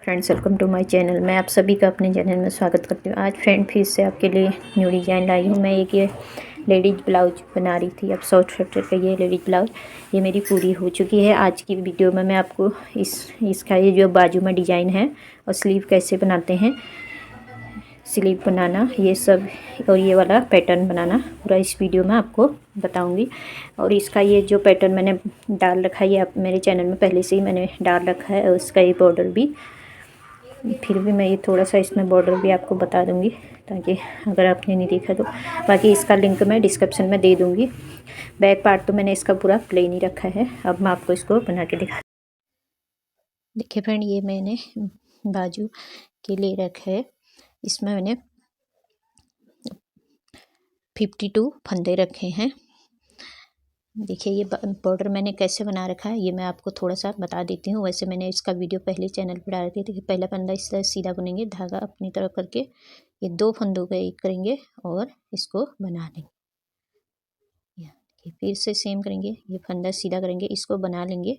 Friends, welcome to my channel. मैं आप सभी का अपने चैनल में स्वागत करती हूँ। आज फ्रेंड फिर से आपके लिए न्यू डिज़ाइन लाई हूँ। मैं एक ये लेडीज़ ब्लाउज बना रही थी। अब शॉर्ट शर्ट का ये लेडीज़ ब्लाउज ये मेरी पूरी हो चुकी है। आज की वीडियो में मैं आपको इसका ये जो बाजू में डिज़ाइन है और स्लीव कैसे बनाते हैं, स्लीव बनाना ये सब और ये वाला पैटर्न बनाना पूरा इस वीडियो में आपको बताऊंगी। और इसका ये जो पैटर्न मैंने डाल रखा है, ये आप मेरे चैनल में पहले से ही मैंने डाल रखा है। और इसका ये बॉर्डर भी, फिर भी मैं ये थोड़ा सा इसमें बॉर्डर भी आपको बता दूंगी ताकि अगर आपने नहीं देखा तो। बाकी इसका लिंक मैं डिस्क्रिप्शन में दे दूंगी। बैक पार्ट तो मैंने इसका पूरा प्लेन ही रखा है। अब मैं आपको इसको बना के दिखा। देखिए फ्रेंड, ये मैंने बाजू के लिए रखा है। इसमें मैंने 52 फंदे रखे हैं। देखिए ये बॉर्डर मैंने कैसे बना रखा है ये मैं आपको थोड़ा सा बता देती हूँ। वैसे मैंने इसका वीडियो पहले चैनल पर डाल दी थी। पहला फंदा इस तरह सीधा बुनेंगे, धागा अपनी तरफ करके ये 2 फंदों का एक करेंगे और इसको बना लेंगे। फिर से सेम करेंगे, ये फंदा सीधा करेंगे, इसको बना लेंगे।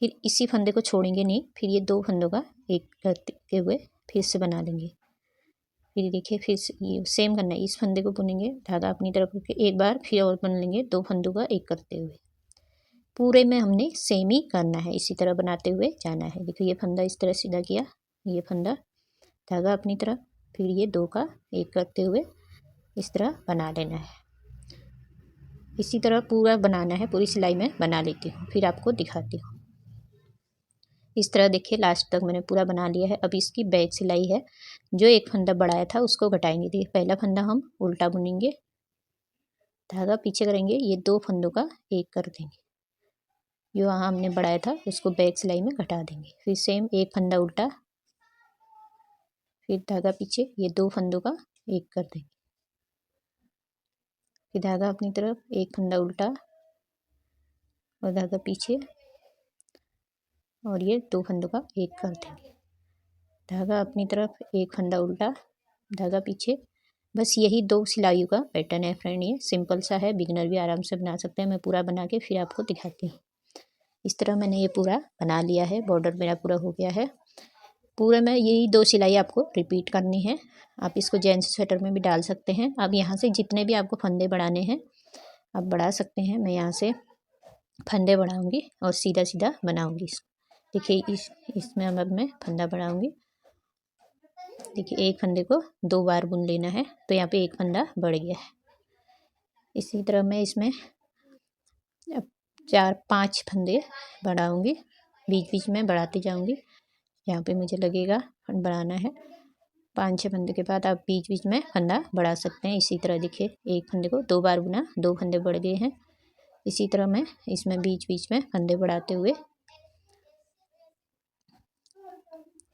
फिर इसी फंदे को छोड़ेंगे नहीं, फिर ये 2 फंदों का एक करते हुए फिर से बना लेंगे। फिर देखिए फिर ये सेम करना है, इस फंदे को बुनेंगे, धागा अपनी तरफ करके एक बार फिर और बन लेंगे, 2 फंदों का एक करते हुए। पूरे में हमने सेम ही करना है, इसी तरह बनाते हुए जाना है। देखिए ये फंदा इस तरह सीधा किया, ये फंदा, धागा अपनी तरफ, फिर ये 2 का एक करते हुए इस तरह बना लेना है। इसी तरह पूरा बनाना है, पूरी सिलाई में बना लेती हूँ, फिर आपको दिखाती हूँ। इस तरह देखिए लास्ट तक मैंने पूरा बना लिया है। अब इसकी बैक सिलाई है, जो एक फंदा बढ़ाया था उसको घटाएंगे। देखिए पहला फंदा हम उल्टा बुनेंगे, धागा पीछे करेंगे, ये 2 फंदों का एक कर देंगे। जो वहाँ हमने बढ़ाया था उसको बैक सिलाई में घटा देंगे। फिर सेम एक फंदा उल्टा, फिर धागा पीछे, ये 2 फंदों का एक कर देंगे। फिर धागा अपनी तरफ, एक फंदा उल्टा और धागा पीछे, और ये 2 फंदों का एक कर देंगे। धागा अपनी तरफ, एक फंदा उल्टा, धागा पीछे। बस यही 2 सिलाइयों का पैटर्न है फ्रेंड। ये सिंपल सा है, बिगिनर भी आराम से बना सकते हैं। मैं पूरा बना के फिर आपको दिखाती हूँ। इस तरह मैंने ये पूरा बना लिया है, बॉर्डर मेरा पूरा हो गया है। पूरे में यही 2 सिलाई आपको रिपीट करनी है। आप इसको जेंट्स स्वेटर में भी डाल सकते हैं। अब यहाँ से जितने भी आपको फंदे बढ़ाने हैं आप बढ़ा सकते हैं। मैं यहाँ से फंदे बढ़ाऊँगी और सीधा सीधा बनाऊँगी इसको। देखिए इसमें अब मैं फंदा बढ़ाऊँगी। देखिए एक फंदे को 2 बार बुन लेना है, तो यहाँ पे एक फंदा बढ़ गया है। इसी तरह मैं इसमें 4-5 फंदे बढ़ाऊँगी, बीच बीच में बढ़ाती जाऊँगी। यहाँ पे मुझे लगेगा बढ़ाना है 5-6 फंदे के बाद आप बीच बीच में फंदा बढ़ा सकते हैं। इसी तरह देखिए एक फंदे को 2 बार बुना, 2 फंदे बढ़ गए हैं। इसी तरह मैं इसमें बीच बीच में फंदे बढ़ाते हुए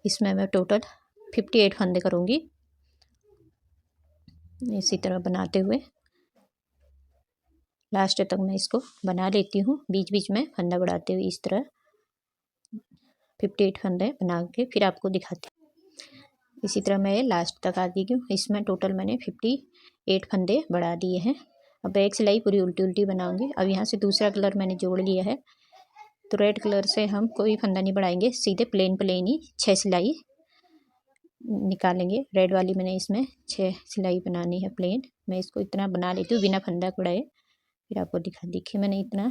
इसमें मैं टोटल 58 फंदे करूँगी। इसी तरह बनाते हुए लास्ट तक मैं इसको बना लेती हूँ, बीच बीच में फंदा बढ़ाते हुए। इस तरह 58 फंदे बना के फिर आपको दिखाती हूँ। इसी तरह मैं लास्ट तक आ गई हूँ। इसमें टोटल मैंने 58 फंदे बढ़ा दिए हैं। अब बैक सिलाई पूरी उल्टी उल्टी बनाऊंगी। अब यहाँ से दूसरा कलर मैंने जोड़ लिया है, तो रेड कलर से हम कोई फंदा नहीं बढ़ाएंगे, सीधे प्लेन ही 6 सिलाई निकालेंगे। रेड वाली मैंने इसमें 6 सिलाई बनानी है प्लेन। मैं इसको इतना बना लेती हूँ बिना फंदा बढ़ाए, फिर आपको देखिए मैंने इतना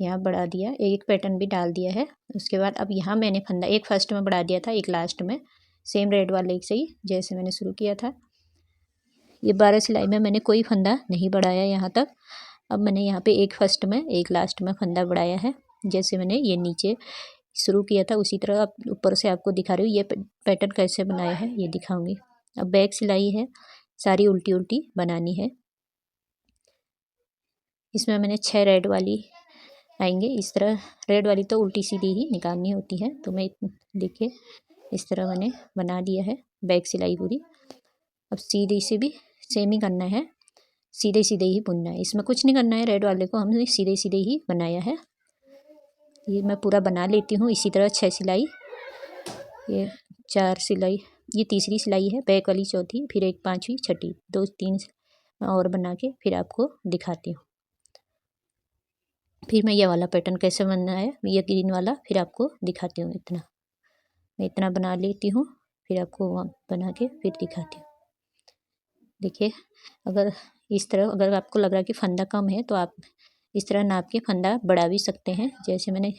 यहाँ बढ़ा दिया, एक पैटर्न भी डाल दिया है। उसके बाद अब यहाँ मैंने फंदा एक फर्स्ट में बढ़ा दिया था, एक लास्ट में, सेम रेड वाले से ही जैसे मैंने शुरू किया था। ये 12 सिलाई में मैंने कोई फंदा नहीं बढ़ाया यहाँ तक। अब मैंने यहाँ पे एक फर्स्ट में एक लास्ट में फंदा बढ़ाया है। जैसे मैंने ये नीचे शुरू किया था उसी तरह अब ऊपर से आपको दिखा रही हूँ। ये पैटर्न कैसे बनाया है ये दिखाऊंगी। अब बैक सिलाई है, सारी उल्टी उल्टी बनानी है। इसमें मैंने 6 रेड वाली आएंगे। इस तरह रेड वाली तो उल्टी सीधी ही निकालनी होती है, तो मैं देखिए इस तरह मैंने बना दिया है बैक सिलाई पूरी। अब सीधे से भी सेम ही करना है, सीधे सीधे ही बुनना है। इसमें कुछ नहीं करना है, रेड वाले को हमने सीधे सीधे ही बनाया है। ये मैं पूरा बना लेती हूँ। इसी तरह 6 सिलाई, ये 4 सिलाई, ये तीसरी सिलाई है, बैक वाली चौथी, फिर एक 5वीं, छठी, 2-3 और बना के फिर आपको दिखाती हूँ। फिर मैं ये वाला पैटर्न कैसे बनना है, ये ग्रीन वाला फिर आपको दिखाती हूँ इतना। मैं इतना बना लेती हूँ, फिर आपको वहाँ बना के फिर दिखाती हूँ। देखिए, अगर इस तरह अगर आपको लग रहा है कि फंदा कम है तो आप इस तरह नाप के फंदा बढ़ा भी सकते हैं। जैसे मैंने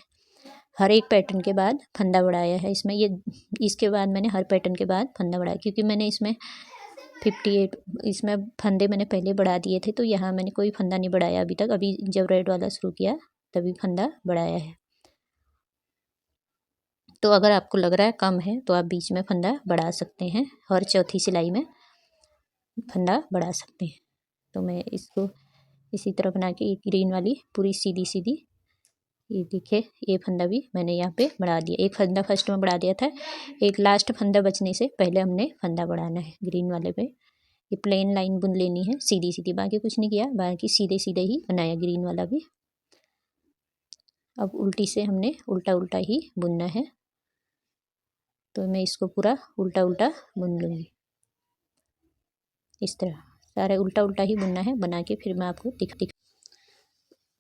हर एक पैटर्न के बाद फंदा बढ़ाया है इसमें, ये इसके बाद मैंने हर पैटर्न के बाद फंदा बढ़ाया, क्योंकि मैंने इसमें 58 इसमें फंदे मैंने पहले बढ़ा दिए थे, तो यहाँ मैंने कोई फंदा नहीं बढ़ाया अभी तक। अभी जब रेड वाला शुरू किया तभी फंदा बढ़ाया है। तो अगर आपको लग रहा है कम है तो आप बीच में फंदा बढ़ा सकते हैं, हर चौथी सिलाई में फंदा बढ़ा सकते हैं। तो मैं इसको इसी तरह बना के एक ग्रीन वाली पूरी सीधी सीधी, ये देखिए ये फंदा भी मैंने यहाँ पे बढ़ा दिया। एक फंदा फर्स्ट में बढ़ा दिया था, एक लास्ट फंदा बचने से पहले हमने फंदा बढ़ाना है ग्रीन वाले पे। ये प्लेन लाइन बुन लेनी है सीधी सीधी, बाकी कुछ नहीं किया, बाकी सीधे सीधे ही बनाया ग्रीन वाला भी। अब उल्टी से हमने उल्टा उल्टा ही बुनना है, तो मैं इसको पूरा उल्टा उल्टा बुन लूँगी। इस तरह सारे उल्टा उल्टा ही बुनना है, बना के फिर मैं आपको दिख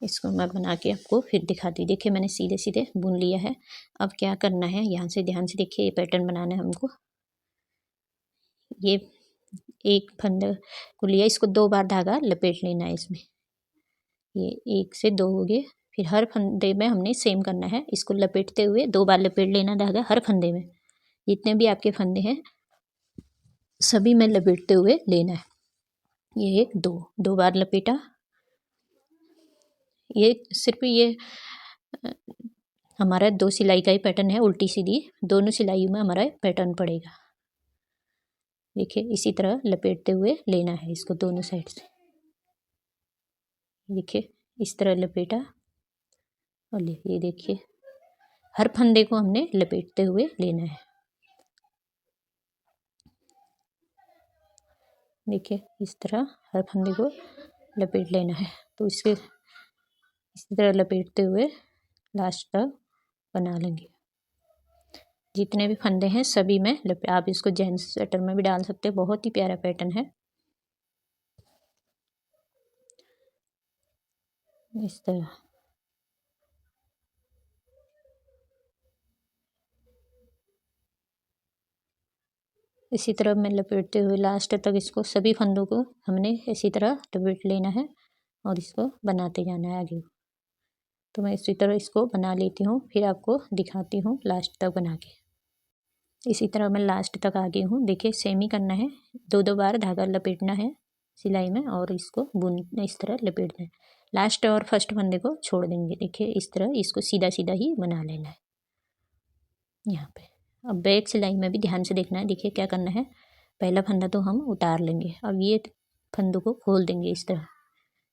इसको मैं बना के आपको फिर दिखाती। देखिए मैंने सीधे सीधे बुन लिया है। अब क्या करना है, यहाँ से ध्यान से देखिए, ये पैटर्न बनाना है हमको। ये एक फंदे को लिया, इसको 2 बार धागा लपेट लेना है इसमें। ये 1 से 2 हो गए, फिर हर फंदे में हमने सेम करना है, इसको लपेटते हुए 2 बार लपेट लेना धागा हर फंदे में। जितने भी आपके फंदे हैं सभी में लपेटते हुए लेना है। ये 1 2 बार लपेटा। ये सिर्फ ये हमारा 2 सिलाई का ही पैटर्न है, उल्टी सीधी दोनों सिलाइयों में हमारा पैटर्न पड़ेगा। देखिए इसी तरह लपेटते हुए लेना है इसको दोनों साइड से। देखिए इस तरह लपेटा और ये देखिए हर फंदे को हमने लपेटते हुए लेना है। देखिए इस तरह हर फंदे को लपेट लेना है। तो इसके इसी तरह लपेटते हुए लास्ट तक बना लेंगे। जितने भी फंदे हैं सभी में आप इसको जेंट्स स्वेटर में भी डाल सकते हैं, बहुत ही प्यारा पैटर्न है। इस तरह इसी तरह मैं लपेटते हुए लास्ट तक इसको सभी फंदों को हमने इसी तरह लपेट लेना है और इसको बनाते जाना है आगे। तो मैं इसी तरह इसको बना लेती हूँ, फिर आपको दिखाती हूँ लास्ट तक बना के। इसी तरह मैं लास्ट तक आ गई हूँ। देखिए सेम ही करना है, 2 बार धागा लपेटना है सिलाई में और इसको बुन इस तरह लपेटना है। लास्ट और फर्स्ट फंदे को छोड़ देंगे। देखिए इस तरह इसको सीधा सीधा ही बना लेना है यहाँ पे। अब बैक सिलाई में भी ध्यान से देखना है। देखिए क्या करना है, पहला फंदा तो हम उतार लेंगे, अब ये फंदों को खोल देंगे इस तरह।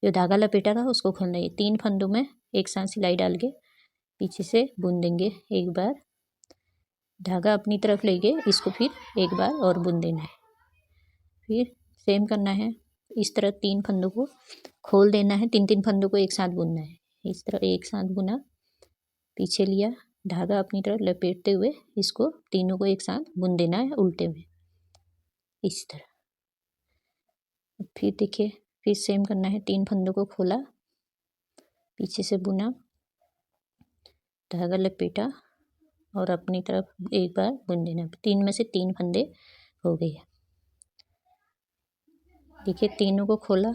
जो धागा लपेटा था उसको खोलना है। 3 फंदों में एक साथ सिलाई डाल के पीछे से बुन देंगे एक बार, धागा अपनी तरफ लेके इसको फिर एक बार और बुन देना है। फिर सेम करना है, इस तरह 3 फंदों को खोल देना है, 3 फंदों को एक साथ बुनना है। इस तरह एक साथ बुना, पीछे लिया, धागा अपनी तरफ लपेटते हुए इसको तीनों को एक साथ बुन देना है उल्टे में इस तरह। फिर देखिए फिर सेम करना है, 3 फंदों को खोला, पीछे से बुना, धागा लपेटा और अपनी तरफ एक बार बुन देना। 3 में से 3 फंदे हो गए। देखिए तीनों को खोला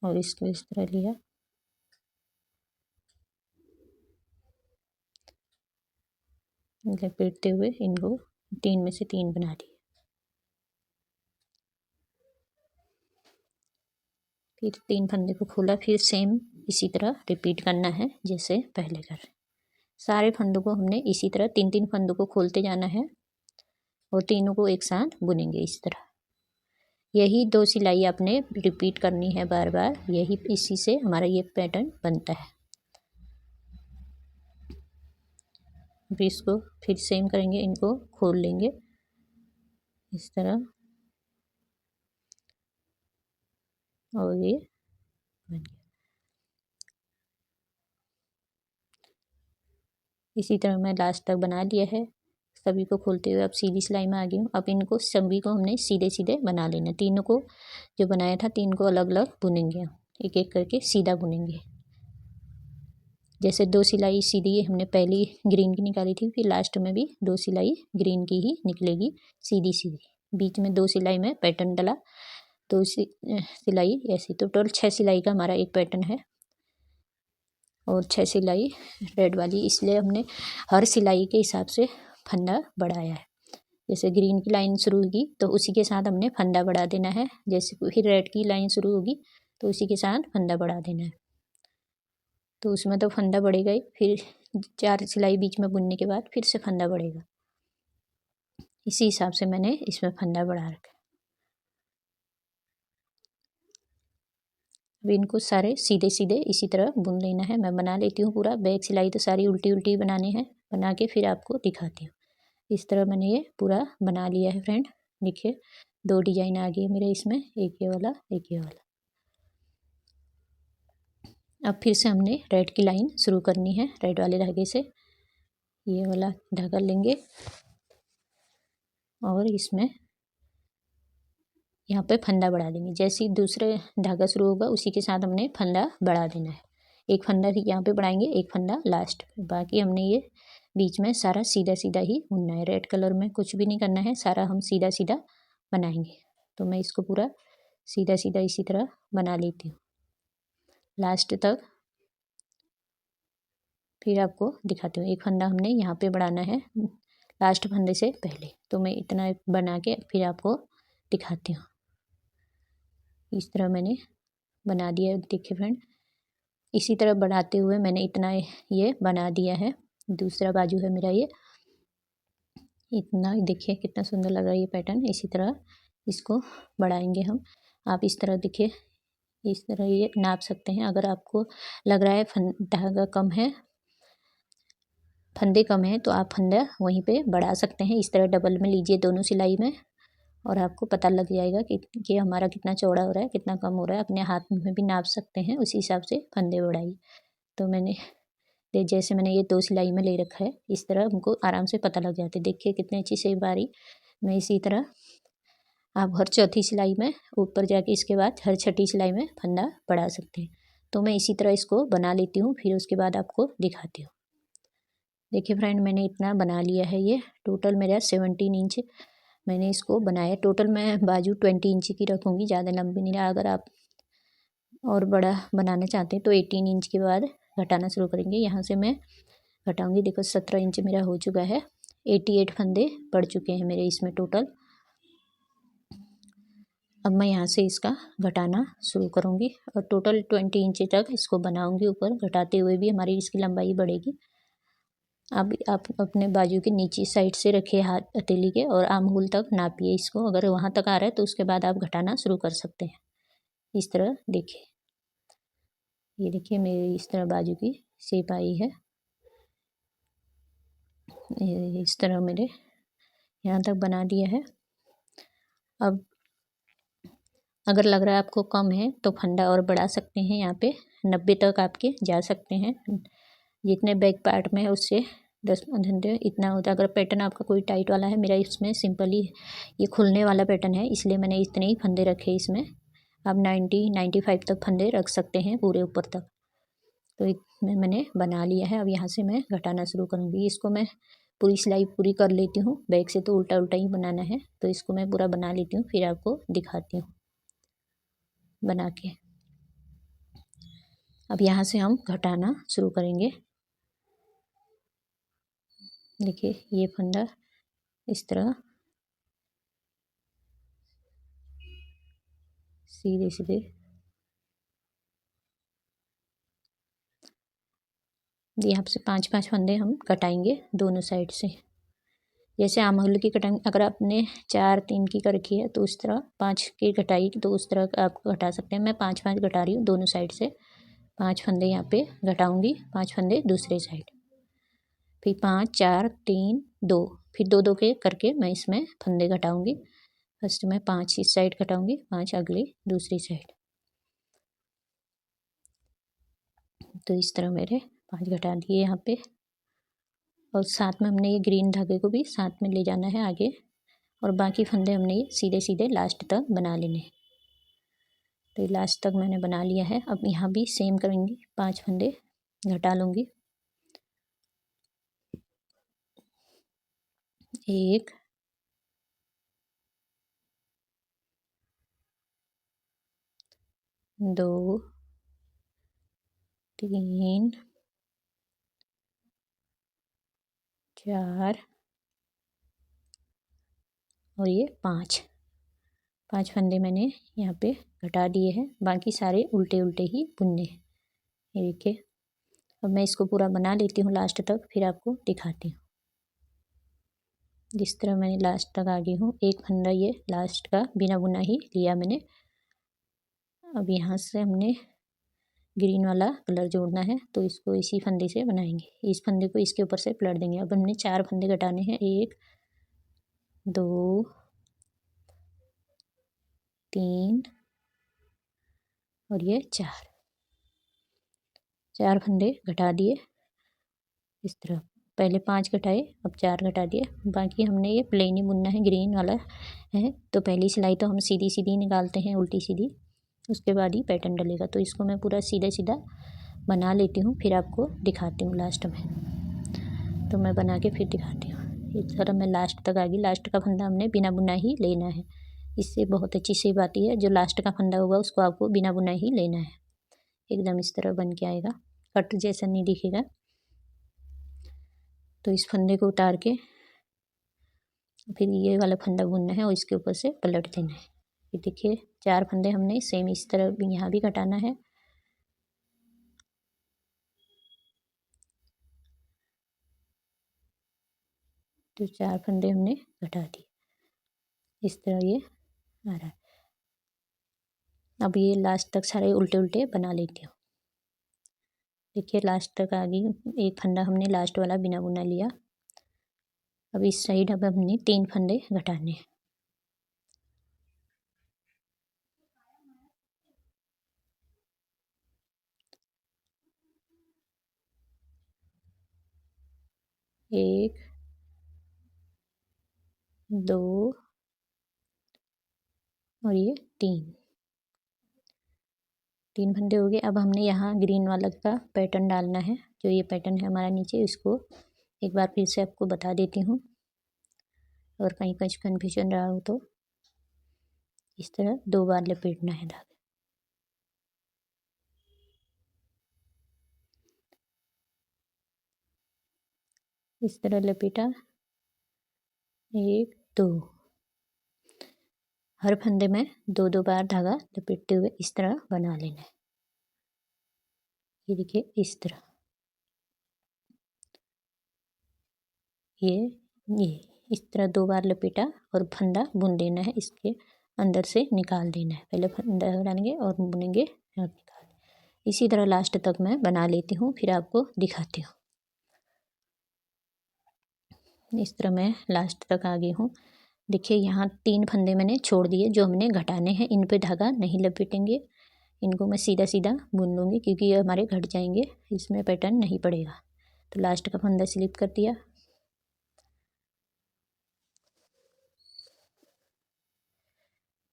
और इसको इस तरह लिया, लपेटते हुए इनको 3 में से 3 बना दिए। फिर 3 फंदे को खोला, फिर सेम इसी तरह रिपीट करना है जैसे पहले कर। सारे फंदों को हमने इसी तरह 3 फंदों को खोलते जाना है और तीनों को एक साथ बुनेंगे इस तरह। यही 2 सिलाई आपने रिपीट करनी है बार बार, यही इसी से हमारा ये पैटर्न बनता है। फिर इसको फिर सेम करेंगे, इनको खोल लेंगे इस तरह और ये बन गया। इसी तरह मैं लास्ट तक बना लिया है। सभी को खोलते हुए अब सीधी सिलाई में आ गई हूँ। अब इनको सभी को हमने सीधे सीधे बना लेना। तीनों को जो बनाया था 3 को अलग अलग बुनेंगे, एक एक करके सीधा बुनेंगे। जैसे 2 सिलाई सीधी हमने पहली ग्रीन की निकाली थी, फिर लास्ट में भी 2 सिलाई ग्रीन की ही निकलेगी सीधी सीधी। बीच में 2 सिलाई में पैटर्न डला, 2 सिलाई ऐसी, तो टोटल 6 सिलाई का हमारा एक पैटर्न है और 6 सिलाई रेड वाली, इसलिए हमने हर सिलाई के हिसाब से फंदा बढ़ाया है। जैसे ग्रीन की लाइन शुरू होगी तो उसी के साथ हमने फंदा बढ़ा देना है, जैसे फिर रेड की लाइन शुरू होगी तो उसी के साथ फंदा बढ़ा देना है। तो उसमें तो फंदा बढ़ेगा ही, फिर 4 सिलाई बीच में बुनने के बाद फिर से फंदा बढ़ेगा। इसी हिसाब से मैंने इसमें फंदा बढ़ा रखा है। अब इनको सारे सीधे सीधे इसी तरह बुन लेना है। मैं बना लेती हूँ पूरा, बैक सिलाई तो सारी उल्टी उल्टी बनाने हैं, बना के फिर आपको दिखाती हूँ। इस तरह मैंने ये पूरा बना लिया है फ्रेंड। देखिए 2 डिजाइन आ गई है मेरे इसमें, एक ये वाला एक ये वाला। अब फिर से हमने रेड की लाइन शुरू करनी है, रेड वाले धागे से ये वाला धागा लेंगे और इसमें यहाँ पे फंदा बढ़ा देंगे। जैसे ही दूसरे धागा शुरू होगा उसी के साथ हमने फंदा बढ़ा देना है। एक फंदा यहाँ पे बढ़ाएंगे, एक फंदा लास्ट पे। बाकी हमने ये बीच में सारा सीधा सीधा ही बुनना है, रेड कलर में कुछ भी नहीं करना है, सारा हम सीधा सीधा बनाएंगे। तो मैं इसको पूरा सीधा सीधा इसी तरह बना लेती हूँ लास्ट तक, फिर आपको दिखाती हूँ। एक फंदा हमने यहाँ पे बढ़ाना है लास्ट फंदे से पहले, तो मैं इतना बना के फिर आपको दिखाती हूँ। इस तरह मैंने बना दिया, देखिए फ्रेंड, इसी तरह बढ़ाते हुए मैंने इतना ये बना दिया है। दूसरा बाजू है मेरा ये, इतना देखिए कितना सुंदर लग रहा है ये पैटर्न। इसी तरह इसको बढ़ाएंगे हम। आप इस तरह देखिए, इस तरह ये नाप सकते हैं। अगर आपको लग रहा है धागा कम है, फंदे कम हैं, तो आप फंदा वहीं पे बढ़ा सकते हैं। इस तरह डबल में लीजिए दोनों सिलाई में और आपको पता लग जाएगा कि हमारा कितना चौड़ा हो रहा है, कितना कम हो रहा है। अपने हाथ में भी नाप सकते हैं, उसी हिसाब से फंदे बढ़ाइए। तो मैंने जैसे मैंने ये 2 सिलाई में ले रखा है, इस तरह हमको आराम से पता लग जाता है। देखिए कितनी अच्छी शेप आ रही। मैं इसी तरह आप हर चौथी सिलाई में ऊपर जाके इसके बाद हर छठी सिलाई में फंदा बढ़ा सकते हैं। तो मैं इसी तरह इसको बना लेती हूँ, फिर उसके बाद आपको दिखाती हूँ। देखिए फ्रेंड, मैंने इतना बना लिया है। ये टोटल मेरा 17 इंच मैंने इसको बनाया। टोटल मैं बाजू 20 इंच की रखूँगी, ज़्यादा लंबी नहीं। अगर आप और बड़ा बनाना चाहते हैं तो 18 इंच के बाद घटाना शुरू करेंगे। यहाँ से मैं घटाऊँगी, देखो 17 इंच मेरा हो चुका है। 88 फंदे पड़ चुके हैं मेरे इसमें टोटल। अब मैं यहाँ से इसका घटाना शुरू करूँगी और टोटल 20 इंच तक इसको बनाऊँगी। ऊपर घटाते हुए भी हमारी इसकी लंबाई बढ़ेगी। अब आप अपने बाजू के नीचे साइड से रखिए हाथ हथेली के और आर्म होल तक नापिए इसको। अगर वहाँ तक आ रहा है तो उसके बाद आप घटाना शुरू कर सकते हैं। इस तरह देखिए, ये देखिए मेरी इस तरह बाजू की शेप आई है। इस तरह मेरे यहाँ तक बना दिया है। अब अगर लग रहा है आपको कम है तो फंदा और बढ़ा सकते हैं। यहाँ पे 90 तक आपके जा सकते हैं। जितने बैक पार्ट में है उससे 10 फंदे इतना होता है। अगर पैटर्न आपका कोई टाइट वाला है, मेरा इसमें सिंपली ये खुलने वाला पैटर्न है, इसलिए मैंने इतने ही फंदे रखे इसमें। आप 90-95 तक फंदे रख सकते हैं पूरे ऊपर तक। तो इतने मैंने बना लिया है। अब यहाँ से मैं घटाना शुरू करूँगी। इसको मैं पूरी सिलाई पूरी कर लेती हूँ। बैक से तो उल्टा उल्टा ही बनाना है, तो इसको मैं पूरा बना लेती हूँ, फिर आपको दिखाती हूँ बना के। अब यहाँ से हम घटाना शुरू करेंगे। देखिए ये फंदा इस तरह सीधे सीधे यहाँ से 5-5 फंदे हम कटाएंगे दोनों साइड से। जैसे आम होल की कटाई अगर आपने 4-3 की कर रखी है तो उस तरह 5 की कटाई तो उस तरह आप घटा सकते हैं। मैं 5-5 घटा रही हूँ दोनों साइड से। 5 फंदे यहाँ पे घटाऊंगी, 5 फंदे दूसरे साइड, फिर 5-4-3-2, फिर 2-2 के करके मैं इसमें फंदे घटाऊंगी। फर्स्ट में 5 इस साइड घटाऊंगी, 5 अगली दूसरी साइड। तो इस तरह मेरे 5 घटा दिए यहाँ पे। और साथ में हमने ये ग्रीन धागे को भी साथ में ले जाना है आगे, और बाकी फंदे हमने ये सीधे सीधे लास्ट तक बना लेने हैं। तो लास्ट तक मैंने बना लिया है। अब यहाँ भी सेम करेंगे, 5 फंदे घटा लूँगी। 1 2 3 4 और ये 5 फंदे मैंने यहाँ पे घटा दिए हैं। बाकी सारे उल्टे उल्टे ही बुनने हैं। ये देखिए, अब मैं इसको पूरा बना लेती हूँ लास्ट तक, फिर आपको दिखाती हूँ। जिस तरह मैंने लास्ट तक आ गई हूँ, एक फंदा ये लास्ट का बिना बुना ही लिया मैंने। अब यहाँ से हमने ग्रीन वाला कलर जोड़ना है, तो इसको इसी फंदे से बनाएंगे। इस फंदे को इसके ऊपर से पलट देंगे। अब हमने 4 फंदे घटाने हैं। 1 2 3 और ये 4 फंदे घटा दिए। इस तरह पहले 5 घटाए, अब 4 घटा दिए। बाकी हमने ये प्लेन ही बुनना है, ग्रीन वाला है। तो पहली सिलाई तो हम सीधी सीधी निकालते हैं, उल्टी सीधी, उसके बाद ही पैटर्न डलेगा। तो इसको मैं पूरा सीधा सीधा बना लेती हूँ, फिर आपको दिखाती हूँ लास्ट में। तो मैं बना के फिर दिखाती हूँ। इस तरह मैं लास्ट तक आ गई। लास्ट का फंदा हमने बिना बुना ही लेना है। इससे बहुत अच्छी सी बात है, जो लास्ट का फंदा होगा उसको आपको बिना बुना ही लेना है। एकदम इस तरह बन के आएगा, कट जैसा नहीं दिखेगा। तो इस फंदे को उतार के फिर ये वाला फंदा बुनना है और इसके ऊपर से पलट देना है। ये देखिए, 4 फंदे हमने सेम इस तरह भी यहाँ भी घटाना है। तो 4 फंदे हमने घटा दिए। इस तरह ये आ रहा है। अब ये लास्ट तक सारे उल्टे उल्टे बना लेती हूँ। देखिए, लास्ट तक आ गई। एक फंदा हमने लास्ट वाला बिना बुना लिया। अब इस साइड अब हमने 3 फंदे घटाने हैं। एक 2 और ये 3 फंदे हो गए। अब हमने यहाँ ग्रीन वाला का पैटर्न डालना है। जो ये पैटर्न है हमारा नीचे, इसको एक बार फिर से आपको बता देती हूँ, और कहीं कुछ कन्फ्यूजन रहा हो तो इस तरह 2 बार लपेटना है धागा। इस तरह लपेटा, 1 2, हर फंदे में 2 बार धागा लपेटते हुए इस तरह बना लेना है। ये देखिए, इस तरह ये इस तरह 2 बार लपेटा और फंदा बुन देना है। इसके अंदर से निकाल देना है। पहले फंदा डालेंगे और बुनेंगे और निकाल। इसी तरह लास्ट तक मैं बना लेती हूँ, फिर आपको दिखाती हूँ। इस तरह मैं लास्ट तक आ गई हूँ। देखिए, यहाँ 3 फंदे मैंने छोड़ दिए जो हमने घटाने हैं। इन पे धागा नहीं लपेटेंगे, इनको मैं सीधा सीधा बुन लूँगी, क्योंकि ये हमारे घट जाएंगे, इसमें पैटर्न नहीं पड़ेगा। तो लास्ट का फंदा स्लिप कर दिया।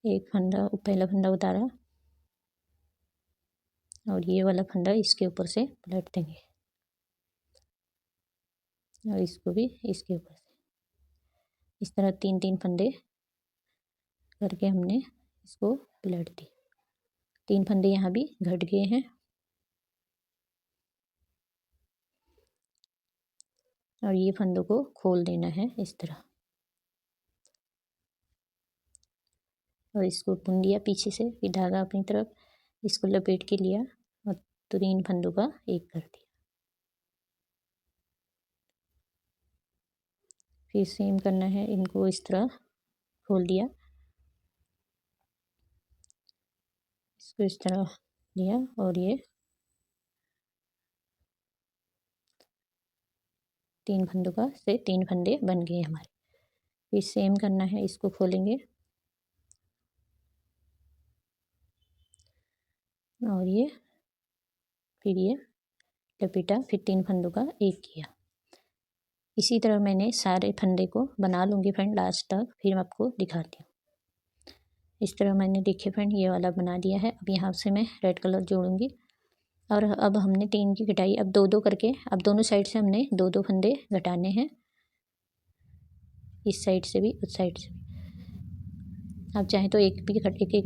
एक फंदा, पहला फंदा उतारा और ये वाला फंदा इसके ऊपर से पलट देंगे और इसको भी इसके ऊपर से। इस तरह 3 फंदे करके हमने इसको पलट दिया। 3 फंदे यहाँ भी घट गए हैं और ये फंदों को खोल देना है इस तरह, और इसको बुन दिया पीछे से। फिर धागा अपनी तरफ इसको लपेट के लिया और 3 फंदों का एक कर दिया। फिर सेम करना है, इनको इस तरह खोल दिया, इसको इस तरह लिया और ये 3 फंदों का से 3 फंदे बन गए हमारे। फिर सेम करना है, इसको खोलेंगे और ये फिर ये लपेटा, फिर 3 फंदों का एक किया। इसी तरह मैंने सारे फंदे को बना लूँगी फ्रेंड लास्ट तक, फिर मैं आपको दिखाती हूँ। इस तरह मैंने, देखिए फ्रेंड, ये वाला बना दिया है। अब यहाँ से मैं रेड कलर जोड़ूँगी और अब हमने 3 की घटाई, अब 2-2 करके, अब दोनों साइड से हमने 2-2 फंदे घटाने हैं, इस साइड से भी उस साइड से भी। आप चाहें तो एक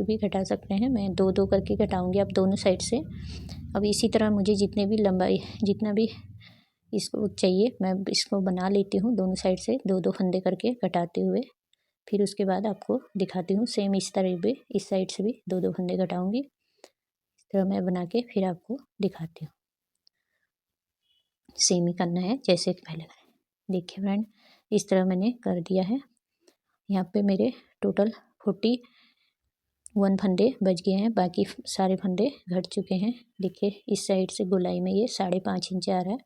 भी घटा सकते हैं, मैं 2-2 करके घटाऊंगी अब दोनों साइड से। अब इसी तरह मुझे जितने भी लंबाई, जितना भी इसको चाहिए मैं इसको बना लेती हूँ, दोनों साइड से 2-2 फंदे करके घटाते हुए। फिर उसके बाद आपको दिखाती हूँ सेम इस तरह भी, इस साइड से भी 2-2 फंदे घटाऊंगी। इस तरह मैं बना के फिर आपको दिखाती हूँ। सेम ही करना है जैसे कि पहले करें। देखिए फ्रेंड, इस तरह मैंने कर दिया है। यहाँ पे मेरे टोटल 41 फंदे बच गए हैं, बाकी सारे फंदे घट चुके हैं। देखिए इस साइड से गोलाई में ये 5.5 इंच आ रहा है,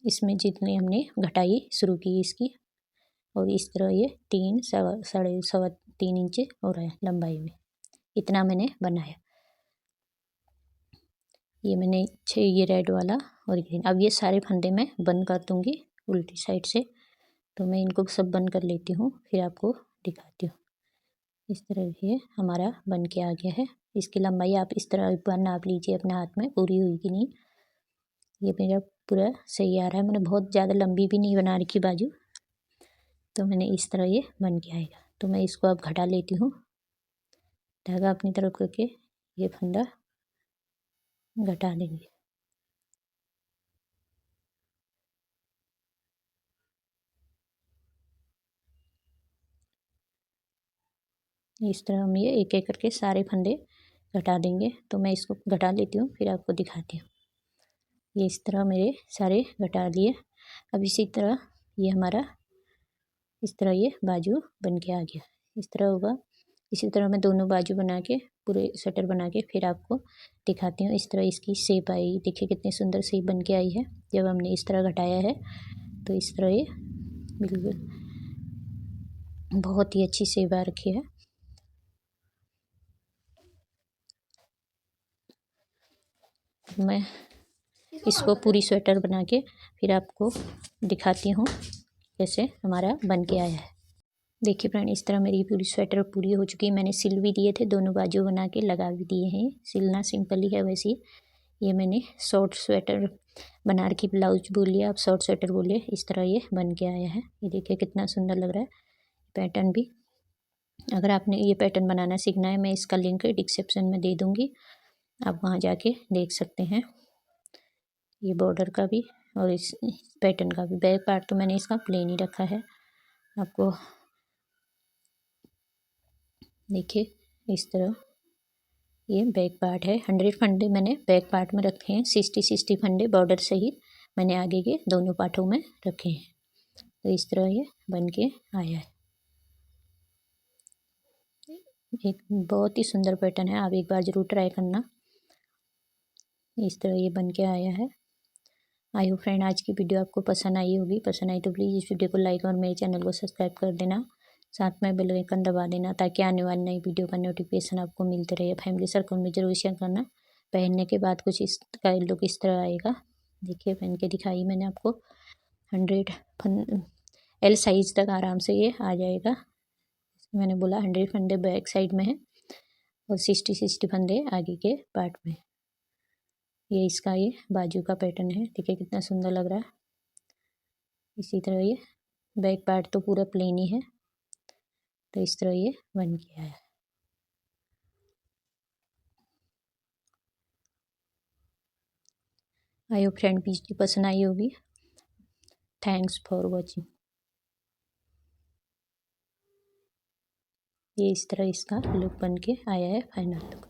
इसमें जितने हमने घटाई शुरू की इसकी, और इस तरह ये 3 इंच हो रहा है लंबाई में, इतना मैंने बनाया। ये मैंने ये रेड वाला और ग्रीन, अब ये सारे फंदे मैं बंद कर दूंगी उल्टी साइड से। तो मैं इनको सब बंद कर लेती हूँ, फिर आपको दिखाती हूँ। इस तरह ये हमारा बन के आ गया है। इसकी लंबाई आप इस तरह एक बार नाप लीजिए अपने हाथ में, पूरी हुई कि नहीं। ये मेरा पूरा सही आ रहा है, मैंने बहुत ज़्यादा लंबी भी नहीं बना रखी बाजू, तो मैंने इस तरह ये बन के आएगा। तो मैं इसको अब घटा लेती हूँ, धागा अपनी तरफ करके ये फंदा घटा लेंगे। इस तरह हम ये एक एक करके सारे फंदे घटा देंगे। तो मैं इसको घटा लेती हूँ, फिर आपको दिखाती हूँ। ये इस तरह मेरे सारे घटा लिए। अब इसी तरह ये हमारा इस तरह ये बाजू बन के आ गया, इस तरह होगा। इसी तरह मैं दोनों बाजू बना के पूरे स्वेटर बना के फिर आपको दिखाती हूँ। इस तरह इसकी शेप आई, देखिए कितनी सुंदर शेप बन के आई है जब हमने इस तरह घटाया है। तो इस तरह ये बिल्कुल बहुत ही अच्छी शेप आ रखी है। मैं इसको पूरी स्वेटर बना के फिर आपको दिखाती हूँ कैसे हमारा बन के आया है। देखिए फ्रेंड, इस तरह मेरी पूरी स्वेटर पूरी हो चुकी है। मैंने सिल भी दिए थे, दोनों बाजू बना के लगा भी दिए हैं। सिलना सिंपल ही है वैसे ही। ये मैंने शॉर्ट स्वेटर बना रखी, ब्लाउज बोलिए आप, शॉर्ट स्वेटर बोलिए। इस तरह ये बन के आया है। ये देखिए कितना सुंदर लग रहा है पैटर्न भी। अगर आपने ये पैटर्न बनाना सीखना है, मैं इसका लिंक डिस्क्रिप्शन में दे दूँगी, आप वहाँ जाके देख सकते हैं। ये बॉर्डर का भी और इस पैटर्न का भी। बैक पार्ट तो मैंने इसका प्लेन ही रखा है। आपको देखिए इस तरह ये बैक पार्ट है। 100 फंदे मैंने बैक पार्ट में रखे हैं, 60 फंदे बॉर्डर सहित मैंने आगे के दोनों पार्टों में रखे हैं। तो इस तरह ये बन के आया है। एक बहुत ही सुंदर पैटर्न है, आप एक बार ज़रूर ट्राई करना। इस तरह ये बन के आया है। आई होप फ्रेंड आज की वीडियो आपको पसंद आई होगी। पसंद आई तो प्लीज़ इस वीडियो को लाइक और मेरे चैनल को सब्सक्राइब कर देना, साथ में बेल आइकन दबा देना ताकि आने वाली नई वीडियो का नोटिफिकेशन आपको मिलते रहे। फैमिली सर्कल में जरूर शेयर करना। पहनने के बाद कुछ इसका लुक इस तरह आएगा। देखिए पहन के दिखाई मैंने आपको। 100 एल साइज तक आराम से ये आ जाएगा। मैंने बोला 100 फंदे बैक साइड में है और 60 फंदे आगे के पार्ट में। ये इसका ये बाजू का पैटर्न है, देखिए कितना सुंदर लग रहा है। इसी तरह ये बैक पार्ट तो पूरा प्लेन ही है। तो इस तरह ये बन के आया। आई होप फ्रेंड वीडियो पसंद आई होगी। Thanks for watching. ये इस तरह इसका लुक बन के आया है, फाइनल लुक।